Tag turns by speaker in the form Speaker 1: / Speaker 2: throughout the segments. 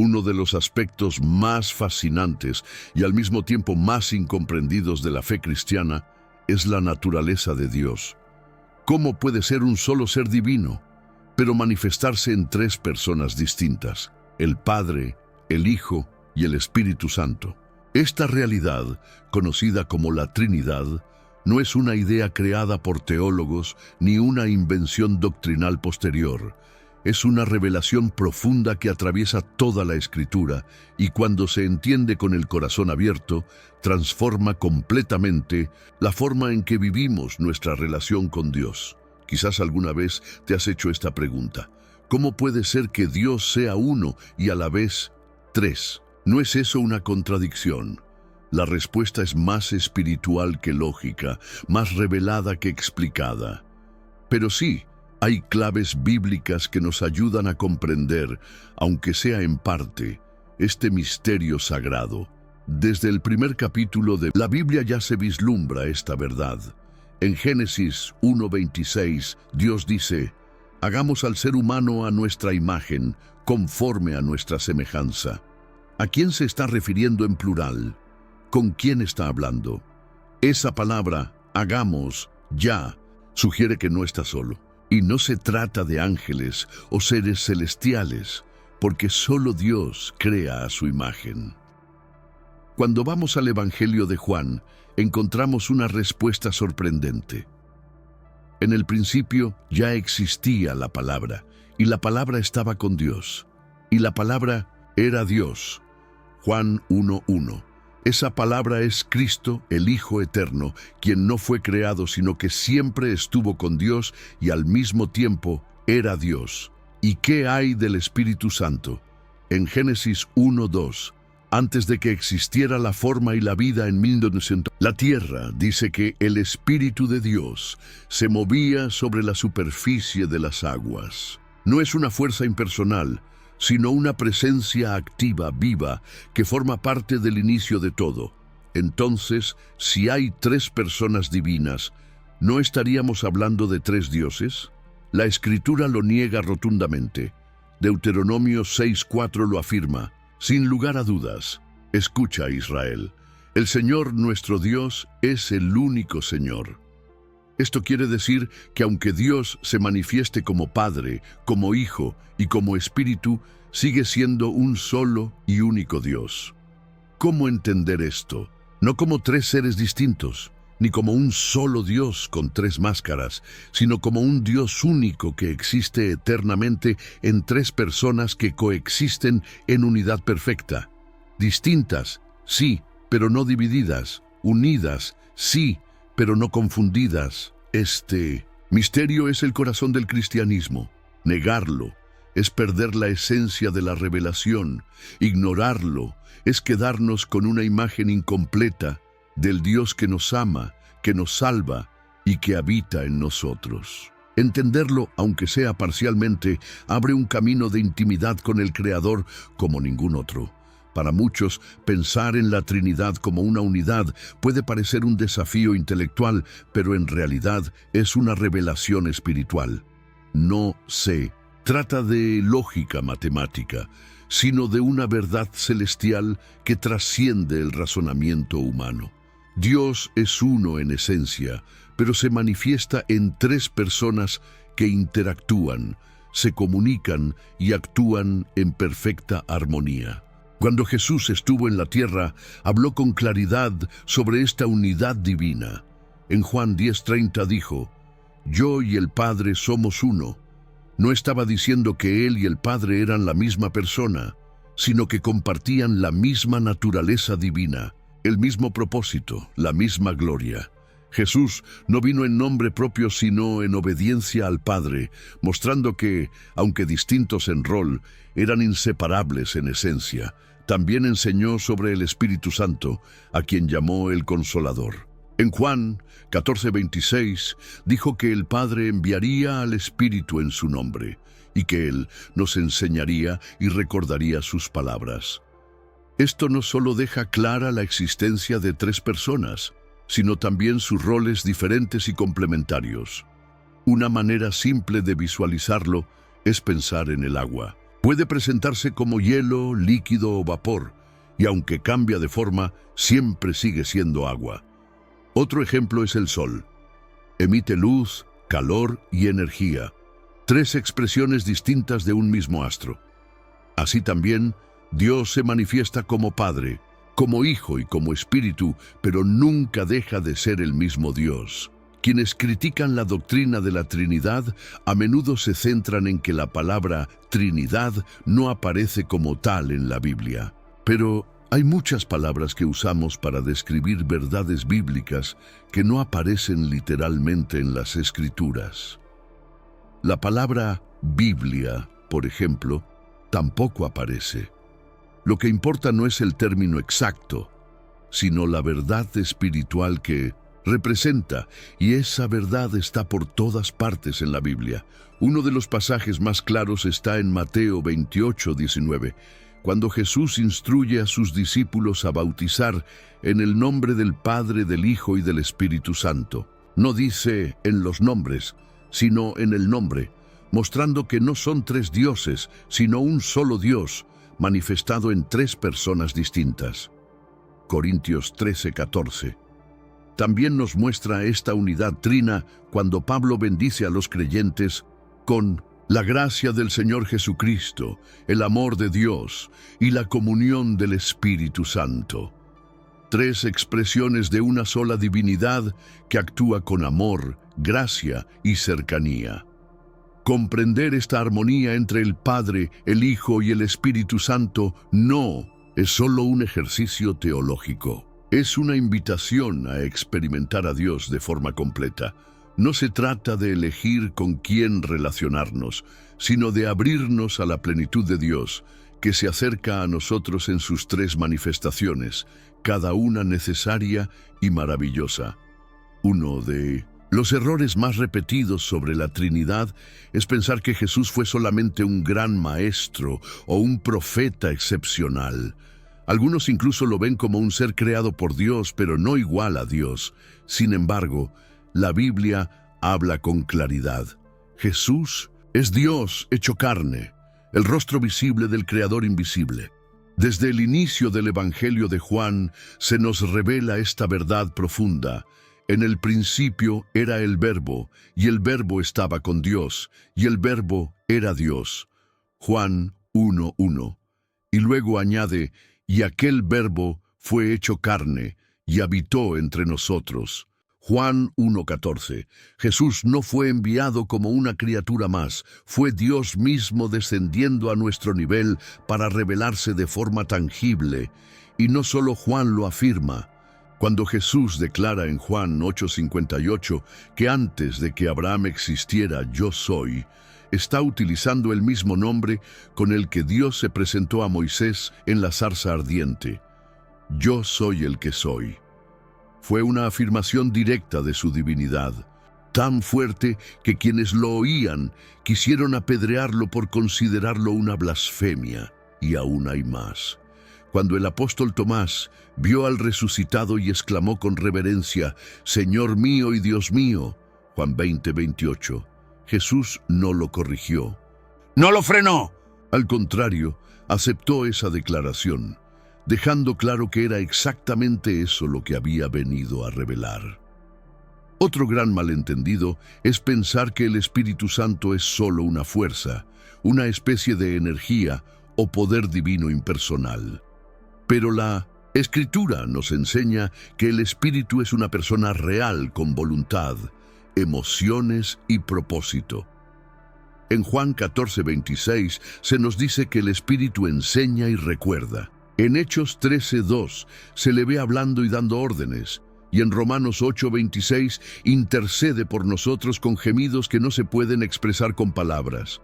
Speaker 1: Uno de los aspectos más fascinantes y al mismo tiempo más incomprendidos de la fe cristiana es la naturaleza de Dios. ¿Cómo puede ser un solo ser divino, pero manifestarse en tres personas distintas: el Padre, el Hijo y el Espíritu Santo? Esta realidad, conocida como la Trinidad, no es una idea creada por teólogos ni una invención doctrinal posterior. Es una revelación profunda que atraviesa toda la Escritura y, cuando se entiende con el corazón abierto, transforma completamente la forma en que vivimos nuestra relación con Dios. Quizás alguna vez te has hecho esta pregunta: ¿cómo puede ser que Dios sea uno y a la vez tres? ¿No es eso una contradicción? La respuesta es más espiritual que lógica, más revelada que explicada. Pero sí, hay claves bíblicas que nos ayudan a comprender, aunque sea en parte, este misterio sagrado. Desde el primer capítulo de la Biblia ya se vislumbra esta verdad. En Génesis 1:26, Dios dice: «Hagamos al ser humano a nuestra imagen, conforme a nuestra semejanza». ¿A quién se está refiriendo en plural? ¿Con quién está hablando? Esa palabra, hagamos, ya, sugiere que no está solo. Y no se trata de ángeles o seres celestiales, porque solo Dios crea a su imagen. Cuando vamos al Evangelio de Juan, encontramos una respuesta sorprendente. En el principio ya existía la palabra, y la palabra estaba con Dios, y la palabra era Dios. Juan 1:1. Esa palabra es Cristo, el Hijo Eterno, quien no fue creado, sino que siempre estuvo con Dios y al mismo tiempo era Dios. ¿Y qué hay del Espíritu Santo? En Génesis 1:2, antes de que existiera la forma y la vida en 1900, la tierra, dice que el Espíritu de Dios se movía sobre la superficie de las aguas. No es una fuerza impersonal, sino una presencia activa, viva, que forma parte del inicio de todo. Entonces, si hay tres personas divinas, ¿no estaríamos hablando de tres dioses? La Escritura lo niega rotundamente. Deuteronomio 6:4 lo afirma: «Sin lugar a dudas, escucha, Israel, el Señor nuestro Dios es el único Señor». Esto quiere decir que aunque Dios se manifieste como Padre, como Hijo y como Espíritu, sigue siendo un solo y único Dios. ¿Cómo entender esto? No como tres seres distintos, ni como un solo Dios con tres máscaras, sino como un Dios único que existe eternamente en tres personas que coexisten en unidad perfecta. Distintas, sí, pero no divididas. Unidas, sí, pero no confundidas. Este misterio es el corazón del cristianismo. Negarlo es perder la esencia de la revelación. Ignorarlo es quedarnos con una imagen incompleta del Dios que nos ama, que nos salva y que habita en nosotros. Entenderlo, aunque sea parcialmente, abre un camino de intimidad con el Creador como ningún otro. Para muchos, pensar en la Trinidad como una unidad puede parecer un desafío intelectual, pero en realidad es una revelación espiritual. No se trata de lógica matemática, sino de una verdad celestial que trasciende el razonamiento humano. Dios es uno en esencia, pero se manifiesta en tres personas que interactúan, se comunican y actúan en perfecta armonía. Cuando Jesús estuvo en la tierra, habló con claridad sobre esta unidad divina. En Juan 10:30 dijo: «Yo y el Padre somos uno». No estaba diciendo que Él y el Padre eran la misma persona, sino que compartían la misma naturaleza divina, el mismo propósito, la misma gloria. Jesús no vino en nombre propio, sino en obediencia al Padre, mostrando que, aunque distintos en rol, eran inseparables en esencia. También enseñó sobre el Espíritu Santo, a quien llamó el Consolador. En Juan 14:26 dijo que el Padre enviaría al Espíritu en su nombre, y que Él nos enseñaría y recordaría sus palabras. Esto no solo deja clara la existencia de tres personas, sino también sus roles diferentes y complementarios. Una manera simple de visualizarlo es pensar en el agua. Puede presentarse como hielo, líquido o vapor, y aunque cambia de forma, siempre sigue siendo agua. Otro ejemplo es el sol. Emite luz, calor y energía, tres expresiones distintas de un mismo astro. Así también, Dios se manifiesta como Padre, como Hijo y como Espíritu, pero nunca deja de ser el mismo Dios. Quienes critican la doctrina de la Trinidad a menudo se centran en que la palabra Trinidad no aparece como tal en la Biblia. Pero hay muchas palabras que usamos para describir verdades bíblicas que no aparecen literalmente en las Escrituras. La palabra Biblia, por ejemplo, tampoco aparece. Lo que importa no es el término exacto, sino la verdad espiritual que representa, y esa verdad está por todas partes en la Biblia. Uno de los pasajes más claros está en Mateo 28:19, cuando Jesús instruye a sus discípulos a bautizar en el nombre del Padre, del Hijo y del Espíritu Santo. No dice en los nombres, sino en el nombre, mostrando que no son tres dioses, sino un solo Dios, manifestado en tres personas distintas. Corintios 13:14. También nos muestra esta unidad trina cuando Pablo bendice a los creyentes con la gracia del Señor Jesucristo, el amor de Dios y la comunión del Espíritu Santo. Tres expresiones de una sola divinidad que actúa con amor, gracia y cercanía. Comprender esta armonía entre el Padre, el Hijo y el Espíritu Santo no es solo un ejercicio teológico. Es una invitación a experimentar a Dios de forma completa. No se trata de elegir con quién relacionarnos, sino de abrirnos a la plenitud de Dios, que se acerca a nosotros en sus tres manifestaciones, cada una necesaria y maravillosa. Uno de los errores más repetidos sobre la Trinidad es pensar que Jesús fue solamente un gran maestro o un profeta excepcional. Algunos incluso lo ven como un ser creado por Dios, pero no igual a Dios. Sin embargo, la Biblia habla con claridad. Jesús es Dios hecho carne, el rostro visible del Creador invisible. Desde el inicio del Evangelio de Juan se nos revela esta verdad profunda. En el principio era el Verbo, y el Verbo estaba con Dios, y el Verbo era Dios. Juan 1:1. Y luego añade, y aquel Verbo fue hecho carne y habitó entre nosotros. Juan 1:14. Jesús no fue enviado como una criatura más, fue Dios mismo descendiendo a nuestro nivel para revelarse de forma tangible. Y no solo Juan lo afirma. Cuando Jesús declara en Juan 8:58 que antes de que Abraham existiera yo soy, está utilizando el mismo nombre con el que Dios se presentó a Moisés en la zarza ardiente. Yo soy el que soy. Fue una afirmación directa de su divinidad, tan fuerte que quienes lo oían quisieron apedrearlo por considerarlo una blasfemia, y aún hay más. Cuando el apóstol Tomás vio al resucitado y exclamó con reverencia, «Señor mío y Dios mío», Juan 20:28, Jesús no lo corrigió. ¡No lo frenó! Al contrario, aceptó esa declaración, dejando claro que era exactamente eso lo que había venido a revelar. Otro gran malentendido es pensar que el Espíritu Santo es solo una fuerza, una especie de energía o poder divino impersonal. Pero la Escritura nos enseña que el Espíritu es una persona real con voluntad, emociones y propósito. En Juan 14:26 se nos dice que el Espíritu enseña y recuerda. En Hechos 13:2 se le ve hablando y dando órdenes. Y en Romanos 8:26 intercede por nosotros con gemidos que no se pueden expresar con palabras.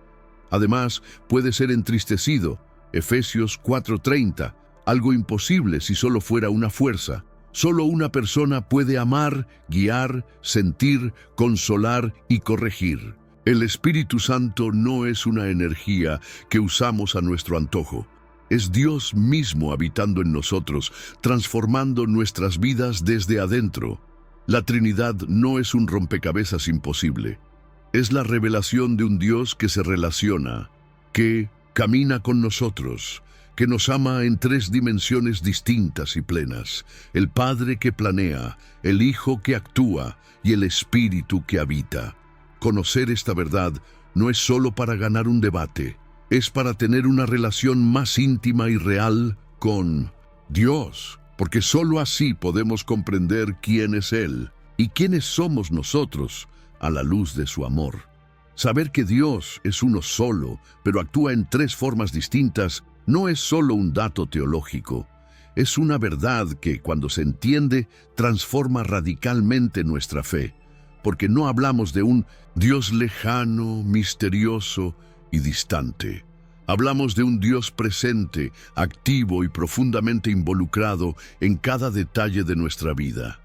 Speaker 1: Además, puede ser entristecido. Efesios 4:30, algo imposible si solo fuera una fuerza. Solo una persona puede amar, guiar, sentir, consolar y corregir. El Espíritu Santo no es una energía que usamos a nuestro antojo. Es Dios mismo habitando en nosotros, transformando nuestras vidas desde adentro. La Trinidad no es un rompecabezas imposible. Es la revelación de un Dios que se relaciona, que camina con nosotros, que nos ama en tres dimensiones distintas y plenas: el Padre que planea, el Hijo que actúa y el Espíritu que habita. Conocer esta verdad no es solo para ganar un debate, es para tener una relación más íntima y real con Dios, porque sólo así podemos comprender quién es Él y quiénes somos nosotros a la luz de su amor. Saber que Dios es uno solo, pero actúa en tres formas distintas, no es solo un dato teológico. Es una verdad que, cuando se entiende, transforma radicalmente nuestra fe, porque no hablamos de un Dios lejano, misterioso y distante. Hablamos de un Dios presente, activo y profundamente involucrado en cada detalle de nuestra vida.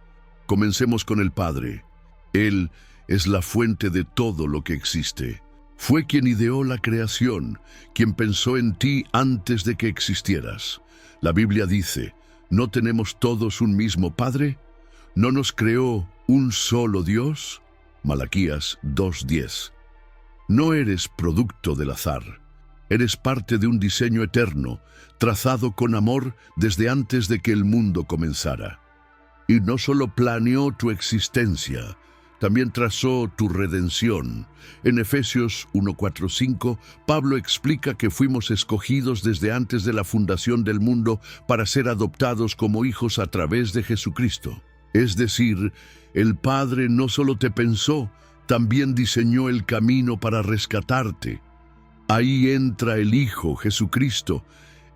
Speaker 1: Comencemos con el Padre. Él es la fuente de todo lo que existe. Fue quien ideó la creación, quien pensó en ti antes de que existieras. La Biblia dice, ¿no tenemos todos un mismo Padre? ¿No nos creó un solo Dios? Malaquías 2:10. No eres producto del azar. Eres parte de un diseño eterno, trazado con amor desde antes de que el mundo comenzara. Y no solo planeó tu existencia, también trazó tu redención. En Efesios 1:4-5, Pablo explica que fuimos escogidos desde antes de la fundación del mundo para ser adoptados como hijos a través de Jesucristo. Es decir, el Padre no solo te pensó, también diseñó el camino para rescatarte. Ahí entra el Hijo, Jesucristo.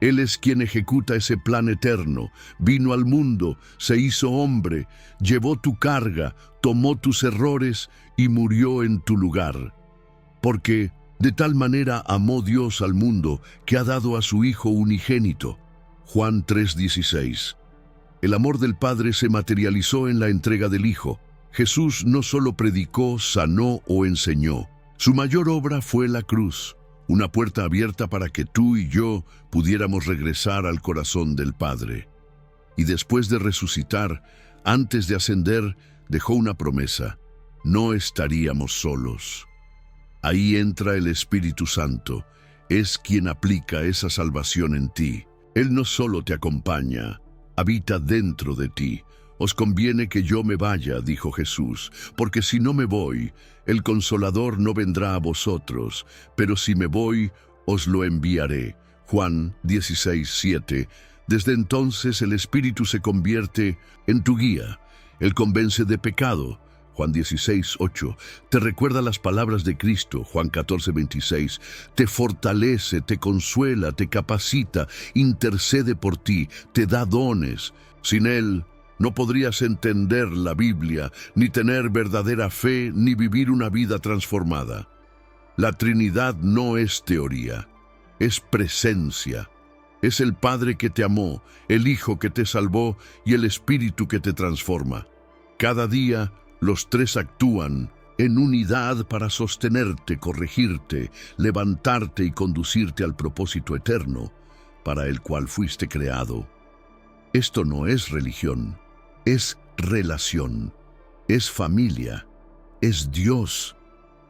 Speaker 1: Él es quien ejecuta ese plan eterno. Vino al mundo, se hizo hombre, llevó tu carga, tomó tus errores y murió en tu lugar. Porque de tal manera amó Dios al mundo que ha dado a su Hijo unigénito. Juan 3:16. El amor del Padre se materializó en la entrega del Hijo. Jesús no solo predicó, sanó o enseñó. Su mayor obra fue la cruz. Una puerta abierta para que tú y yo pudiéramos regresar al corazón del Padre. Y después de resucitar, antes de ascender, dejó una promesa: no estaríamos solos. Ahí entra el Espíritu Santo, es quien aplica esa salvación en ti. Él no solo te acompaña, habita dentro de ti. Os conviene que yo me vaya, dijo Jesús, porque si no me voy, el Consolador no vendrá a vosotros, pero si me voy, os lo enviaré. Juan 16:7. Desde entonces el Espíritu se convierte en tu guía. Él convence de pecado. Juan 16:8. Te recuerda las palabras de Cristo. Juan 14:26. Te fortalece, te consuela, te capacita, intercede por ti, te da dones. Sin Él, no podrías entender la Biblia, ni tener verdadera fe, ni vivir una vida transformada. La Trinidad no es teoría, es presencia. Es el Padre que te amó, el Hijo que te salvó y el Espíritu que te transforma. Cada día, los tres actúan en unidad para sostenerte, corregirte, levantarte y conducirte al propósito eterno para el cual fuiste creado. Esto no es religión. Es relación, es familia, es Dios,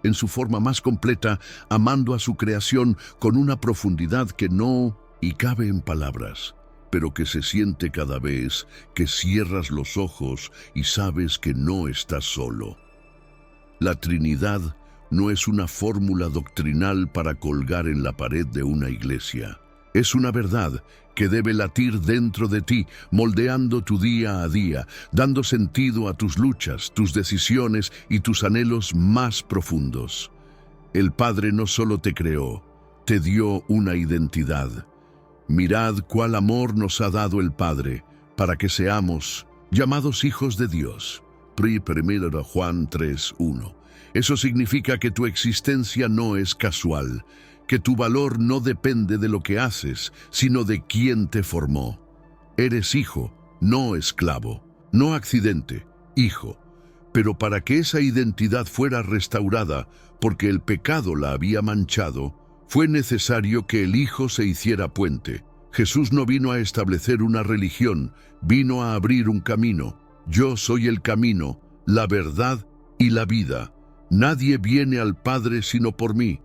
Speaker 1: en su forma más completa, amando a su creación con una profundidad que no cabe en palabras, pero que se siente cada vez que cierras los ojos y sabes que no estás solo. La Trinidad no es una fórmula doctrinal para colgar en la pared de una iglesia. Es una verdad que debe latir dentro de ti, moldeando tu día a día, dando sentido a tus luchas, tus decisiones y tus anhelos más profundos. El Padre no solo te creó, te dio una identidad. Mirad cuál amor nos ha dado el Padre, para que seamos llamados hijos de Dios. 1 Juan 3:1. Eso significa que tu existencia no es casual, que tu valor no depende de lo que haces, sino de quién te formó. Eres hijo, no esclavo, no accidente, hijo. Pero para que esa identidad fuera restaurada, porque el pecado la había manchado, fue necesario que el Hijo se hiciera puente. Jesús no vino a establecer una religión, vino a abrir un camino. Yo soy el camino, la verdad y la vida. Nadie viene al Padre sino por mí.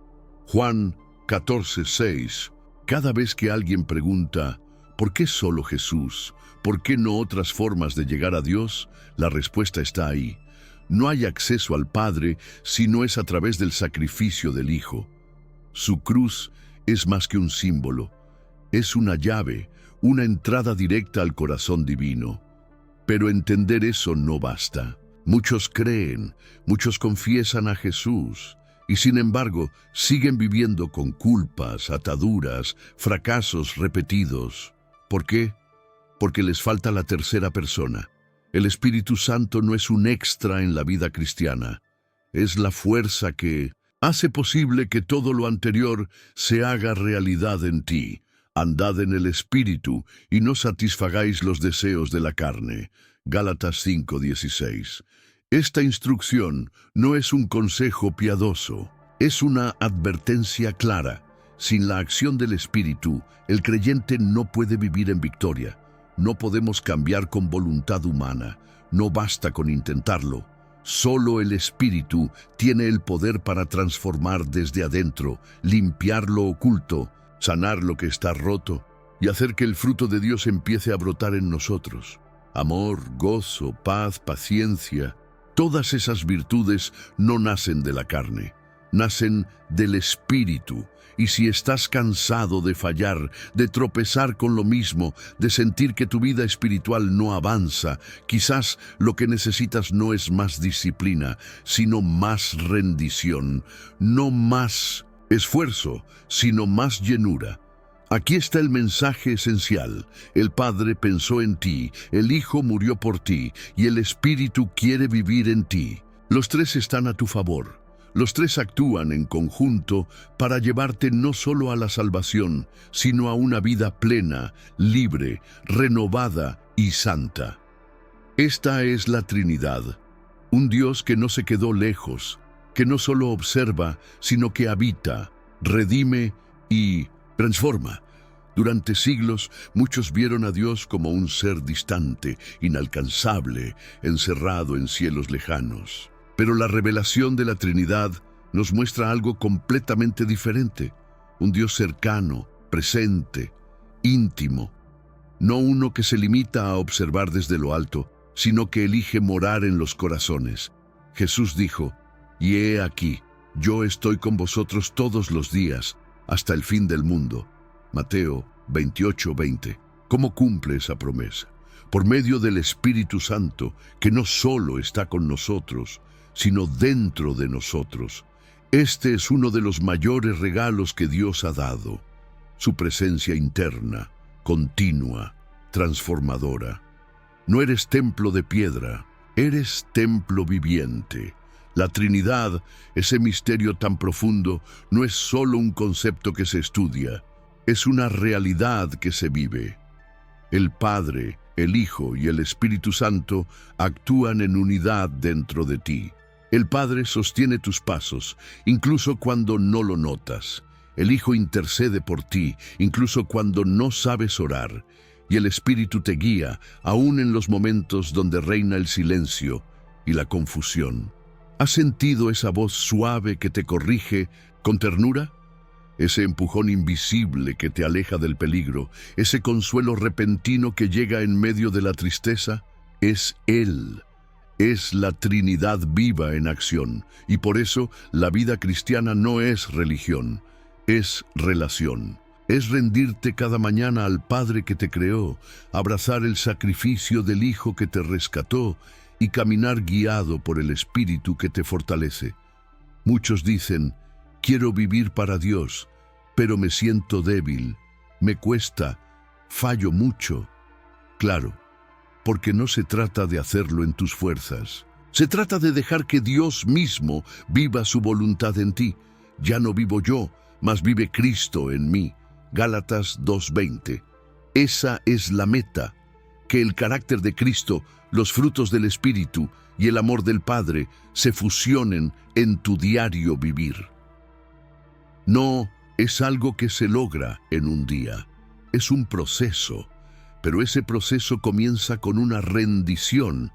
Speaker 1: Juan 14:6. Cada vez que alguien pregunta, ¿por qué solo Jesús? ¿Por qué no otras formas de llegar a Dios? La respuesta está ahí. No hay acceso al Padre si no es a través del sacrificio del Hijo. Su cruz es más que un símbolo. Es una llave, una entrada directa al corazón divino. Pero entender eso no basta. Muchos creen, muchos confiesan a Jesús, y sin embargo siguen viviendo con culpas, ataduras, fracasos repetidos. ¿Por qué? Porque les falta la tercera persona. El Espíritu Santo no es un extra en la vida cristiana. Es la fuerza que hace posible que todo lo anterior se haga realidad en ti. Andad en el Espíritu y no satisfagáis los deseos de la carne. Gálatas 5:16. Esta instrucción no es un consejo piadoso, es una advertencia clara. Sin la acción del Espíritu, el creyente no puede vivir en victoria. No podemos cambiar con voluntad humana, no basta con intentarlo. Solo el Espíritu tiene el poder para transformar desde adentro, limpiar lo oculto, sanar lo que está roto y hacer que el fruto de Dios empiece a brotar en nosotros. Amor, gozo, paz, paciencia, todas esas virtudes no nacen de la carne, nacen del Espíritu. Y si estás cansado de fallar, de tropezar con lo mismo, de sentir que tu vida espiritual no avanza, quizás lo que necesitas no es más disciplina, sino más rendición, no más esfuerzo, sino más llenura. Aquí está el mensaje esencial. El Padre pensó en ti, el Hijo murió por ti y el Espíritu quiere vivir en ti. Los tres están a tu favor. Los tres actúan en conjunto para llevarte no solo a la salvación, sino a una vida plena, libre, renovada y santa. Esta es la Trinidad, un Dios que no se quedó lejos, que no solo observa, sino que habita, redime y transforma. Durante siglos, muchos vieron a Dios como un ser distante, inalcanzable, encerrado en cielos lejanos. Pero la revelación de la Trinidad nos muestra algo completamente diferente. Un Dios cercano, presente, íntimo. No uno que se limita a observar desde lo alto, sino que elige morar en los corazones. Jesús dijo, «Y he aquí, yo estoy con vosotros todos los días, hasta el fin del mundo». Mateo 28:20. ¿Cómo cumple esa promesa? Por medio del Espíritu Santo, que no solo está con nosotros, sino dentro de nosotros. Este es uno de los mayores regalos que Dios ha dado. Su presencia interna, continua, transformadora. No eres templo de piedra, eres templo viviente. La Trinidad, ese misterio tan profundo, no es solo un concepto que se estudia, es una realidad que se vive. El Padre, el Hijo y el Espíritu Santo actúan en unidad dentro de ti. El Padre sostiene tus pasos, incluso cuando no lo notas. El Hijo intercede por ti, incluso cuando no sabes orar. Y el Espíritu te guía, aún en los momentos donde reina el silencio y la confusión. ¿Has sentido esa voz suave que te corrige con ternura? Ese empujón invisible que te aleja del peligro, ese consuelo repentino que llega en medio de la tristeza, es Él. Es la Trinidad viva en acción, y por eso la vida cristiana no es religión, es relación. Es rendirte cada mañana al Padre que te creó, abrazar el sacrificio del Hijo que te rescató y caminar guiado por el Espíritu que te fortalece. Muchos dicen, quiero vivir para Dios, pero me siento débil, me cuesta, fallo mucho. Claro, porque no se trata de hacerlo en tus fuerzas. Se trata de dejar que Dios mismo viva su voluntad en ti. Ya no vivo yo, mas vive Cristo en mí. Gálatas 2:20. Esa es la meta, que el carácter de Cristo, los frutos del Espíritu y el amor del Padre se fusionen en tu diario vivir. No es algo que se logra en un día, es un proceso. Pero ese proceso comienza con una rendición.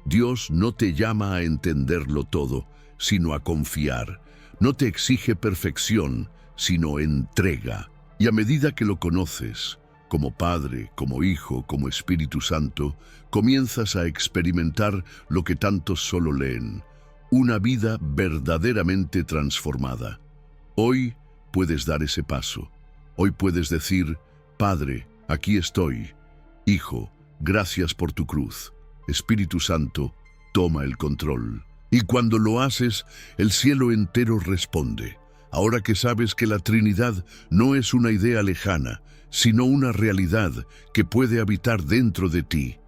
Speaker 1: Dios no te llama a entenderlo todo, sino a confiar. No te exige perfección, sino entrega. Y a medida que lo conoces, como Padre, como Hijo, como Espíritu Santo, comienzas a experimentar lo que tantos solo leen, una vida verdaderamente transformada. Hoy puedes dar ese paso. Hoy puedes decir: Padre, aquí estoy. Hijo, gracias por tu cruz. Espíritu Santo, toma el control. Y cuando lo haces, el cielo entero responde. Ahora que sabes que la Trinidad no es una idea lejana, sino una realidad que puede habitar dentro de ti,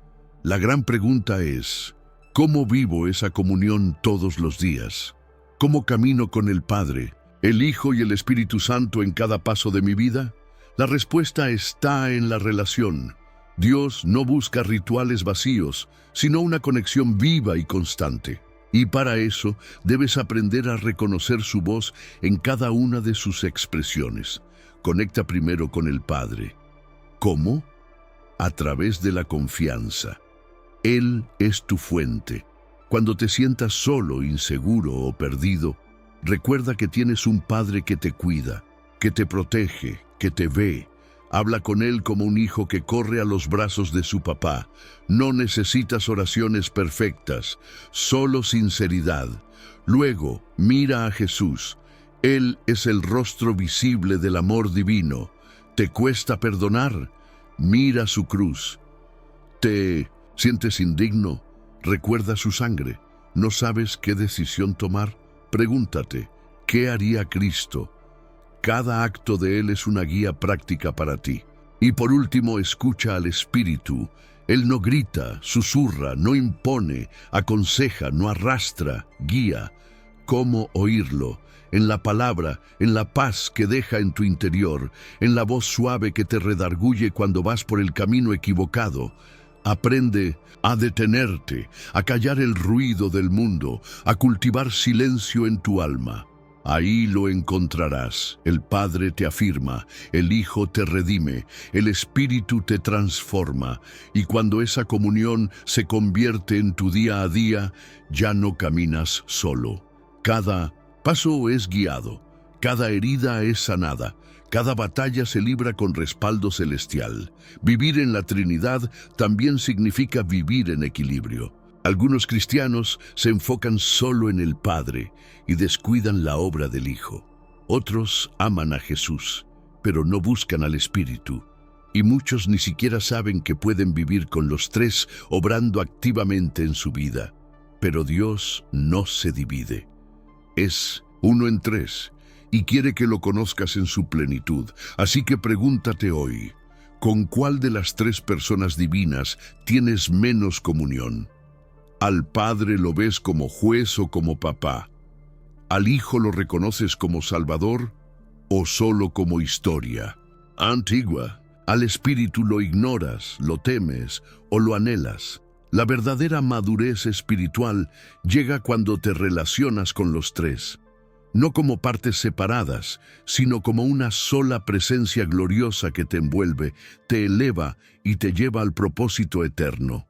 Speaker 1: la gran pregunta es: ¿cómo vivo esa comunión todos los días? ¿Cómo camino con el Padre, el Hijo y el Espíritu Santo en cada paso de mi vida? La respuesta está en la relación. Dios no busca rituales vacíos, sino una conexión viva y constante. Y para eso debes aprender a reconocer su voz en cada una de sus expresiones. Conecta primero con el Padre. ¿Cómo? A través de la confianza. Él es tu fuente. Cuando te sientas solo, inseguro o perdido, recuerda que tienes un Padre que te cuida, que te protege, que te ve. Habla con Él como un hijo que corre a los brazos de su papá. No necesitas oraciones perfectas, solo sinceridad. Luego, mira a Jesús. Él es el rostro visible del amor divino. ¿Te cuesta perdonar? Mira su cruz. ¿Te sientes indigno? Recuerda su sangre. ¿No sabes qué decisión tomar? Pregúntate, ¿qué haría Cristo? Cada acto de Él es una guía práctica para ti. Y por último, escucha al Espíritu. Él no grita, susurra, no impone, aconseja, no arrastra, guía. ¿Cómo oírlo? En la palabra, en la paz que deja en tu interior, en la voz suave que te redarguye cuando vas por el camino equivocado. Aprende a detenerte, a callar el ruido del mundo, a cultivar silencio en tu alma. Ahí lo encontrarás. El Padre te afirma, el Hijo te redime, el Espíritu te transforma, y cuando esa comunión se convierte en tu día a día, ya no caminas solo. Cada paso es guiado, cada herida es sanada, cada batalla se libra con respaldo celestial. Vivir en la Trinidad también significa vivir en equilibrio. Algunos cristianos se enfocan solo en el Padre y descuidan la obra del Hijo. Otros aman a Jesús, pero no buscan al Espíritu. Y muchos ni siquiera saben que pueden vivir con los tres obrando activamente en su vida. Pero Dios no se divide. Es uno en tres y quiere que lo conozcas en su plenitud. Así que pregúntate hoy, ¿con cuál de las tres personas divinas tienes menos comunión? ¿Al Padre lo ves como juez o como papá? ¿Al Hijo lo reconoces como Salvador o solo como historia antigua? ¿Al Espíritu lo ignoras, lo temes o lo anhelas? La verdadera madurez espiritual llega cuando te relacionas con los tres, no como partes separadas, sino como una sola presencia gloriosa que te envuelve, te eleva y te lleva al propósito eterno.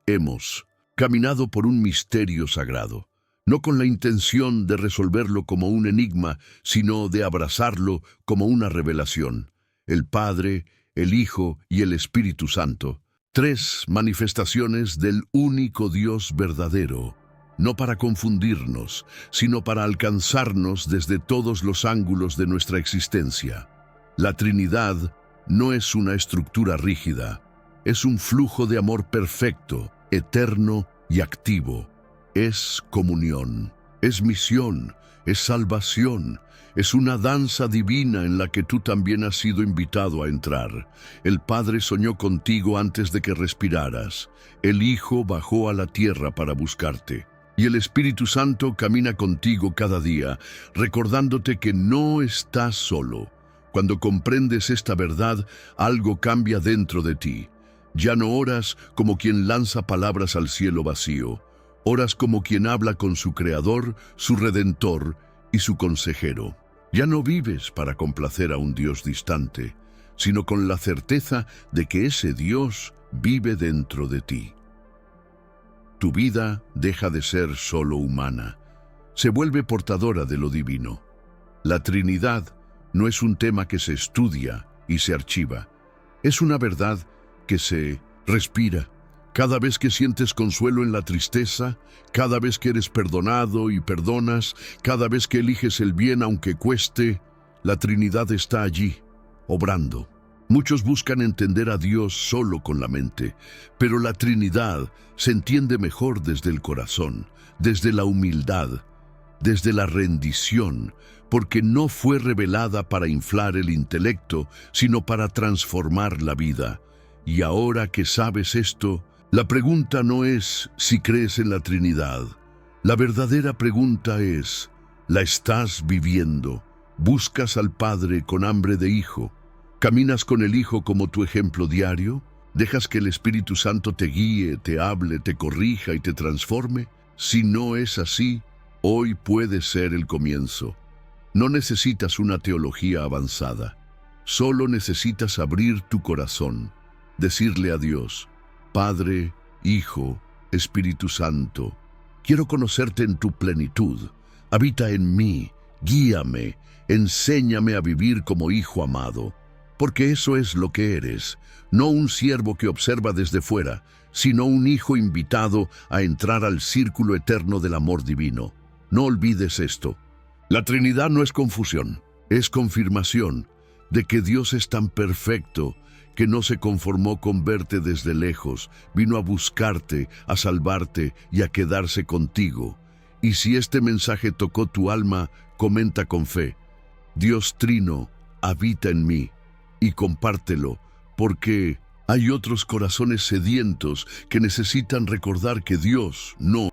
Speaker 1: Hemos caminado por un misterio sagrado, no con la intención de resolverlo como un enigma, sino de abrazarlo como una revelación. El Padre, el Hijo y el Espíritu Santo, tres manifestaciones del único Dios verdadero, no para confundirnos, sino para alcanzarnos desde todos los ángulos de nuestra existencia. La Trinidad no es una estructura rígida, es un flujo de amor perfecto, eterno y activo. Es comunión, es misión, es salvación, es una danza divina en la que tú también has sido invitado a entrar. El Padre soñó contigo antes de que respiraras. El Hijo bajó a la tierra para buscarte. Y el Espíritu Santo camina contigo cada día, recordándote que no estás solo. Cuando comprendes esta verdad, algo cambia dentro de ti. Ya no oras como quien lanza palabras al cielo vacío. Oras como quien habla con su Creador, su Redentor y su Consejero. Ya no vives para complacer a un Dios distante, sino con la certeza de que ese Dios vive dentro de ti. Tu vida deja de ser solo humana, se vuelve portadora de lo divino. La Trinidad no es un tema que se estudia y se archiva. Es una verdad que se respira. Cada vez que sientes consuelo en la tristeza, cada vez que eres perdonado y perdonas, cada vez que eliges el bien aunque cueste, la Trinidad está allí, obrando. Muchos buscan entender a Dios solo con la mente, pero la Trinidad se entiende mejor desde el corazón, desde la humildad, desde la rendición, porque no fue revelada para inflar el intelecto, sino para transformar la vida. Y ahora que sabes esto, la pregunta no es si crees en la Trinidad. La verdadera pregunta es, ¿la estás viviendo? ¿Buscas al Padre con hambre de hijo? ¿Caminas con el Hijo como tu ejemplo diario? ¿Dejas que el Espíritu Santo te guíe, te hable, te corrija y te transforme? Si no es así, hoy puede ser el comienzo. No necesitas una teología avanzada. Solo necesitas abrir tu corazón, decirle a Dios, Padre, Hijo, Espíritu Santo, quiero conocerte en tu plenitud. Habita en mí, guíame, enséñame a vivir como hijo amado. Porque eso es lo que eres, no un siervo que observa desde fuera, sino un hijo invitado a entrar al círculo eterno del amor divino. No olvides esto. La Trinidad no es confusión, es confirmación de que Dios es tan perfecto que no se conformó con verte desde lejos, vino a buscarte, a salvarte y a quedarse contigo. Y si este mensaje tocó tu alma, comenta con fe, Dios Trino habita en mí. Y compártelo, porque hay otros corazones sedientos que necesitan recordar que Dios no